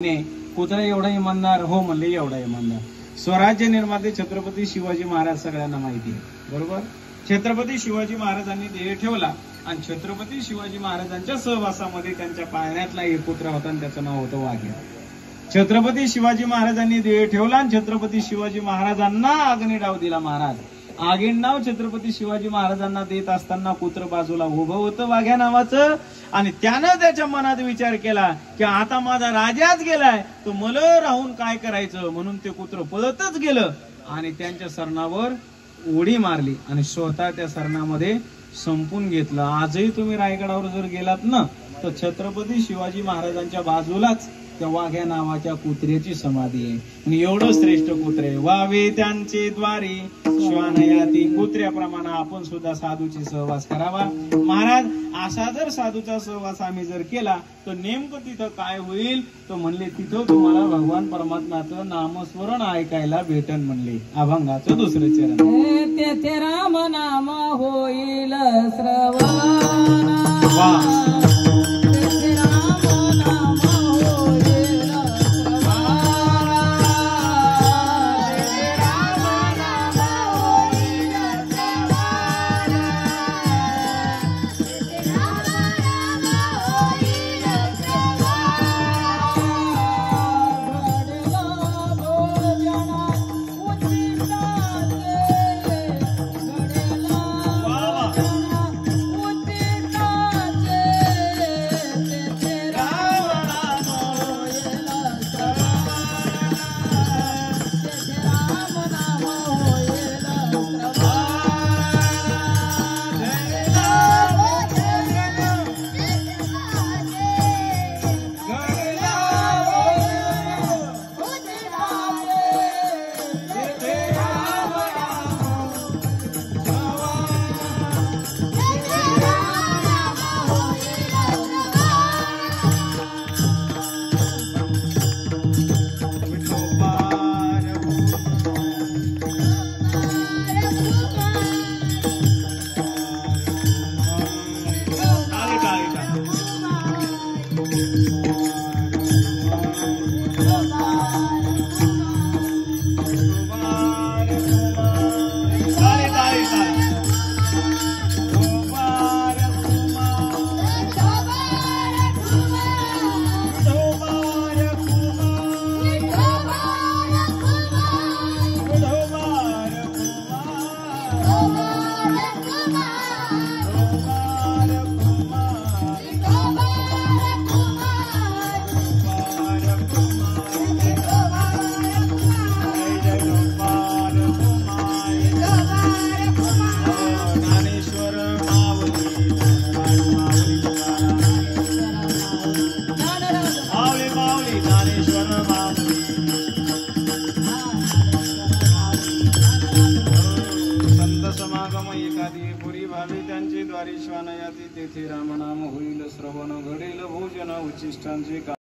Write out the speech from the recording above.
कुत्रा एवढा इमानदार हो म्हणले एवढा इमानदार. स्वराज्य निर्माते छत्रपती शिवाजी महाराज सगळ्यांना माहिती आहे बरोबर. छत्रपती शिवाजी महाराजांनी ध्येय ठेवला आणि छत्रपती शिवाजी महाराजांच्या सहवासामध्ये त्यांच्या पाळण्यातला एक कुत्रा होता आणि त्याचं नाव होतं वाघ्या. छत्रपती शिवाजी महाराजांनी ध्येय ठेवला आणि छत्रपती शिवाजी महाराजांना आग्नेय डाव दिला. महाराज आगीन नाव छत्रपती शिवाजी महाराजांना देत असताना कुत्र बाजूला उभं होतं वाघ्या नावाचं आणि त्यानं त्याच्या मनात विचार केला की आता माझा राजाच गेलाय तो मला राहून काय करायचं, म्हणून ते कुत्र पळतच गेलं आणि त्यांच्या सरणावर उडी मारली आणि स्वतः त्या सरणामध्ये संपून घेतलं. आजही तुम्ही रायगडावर जर गेलात ना तर छत्रपती शिवाजी महाराजांच्या बाजूलाच त्या वाघ्या नावाच्या कुत्र्याची समाधी आहे आणि एवढं श्रेष्ठ कुत्रे वावे त्यांचे द्वारे श्वानयाती. कुत्र्याप्रमाणे आपण सुद्धा साधूची सहवास करावा. महाराज असा जर साधूचा सहवास आम्ही जर केला तर नेमकं तिथं काय होईल तर म्हणले तिथं तुम्हाला भगवान परमात्म्याचं नामस्मरण ऐकायला भेटन म्हणले. अभंगाचं दुसरं चरण तेथे राम नाम होईल श्रवण. त्यांचे द्वारे श्वानयाती तेथे रामनाम होईल श्रवण घडेल भोजन उच्चिष्टांचे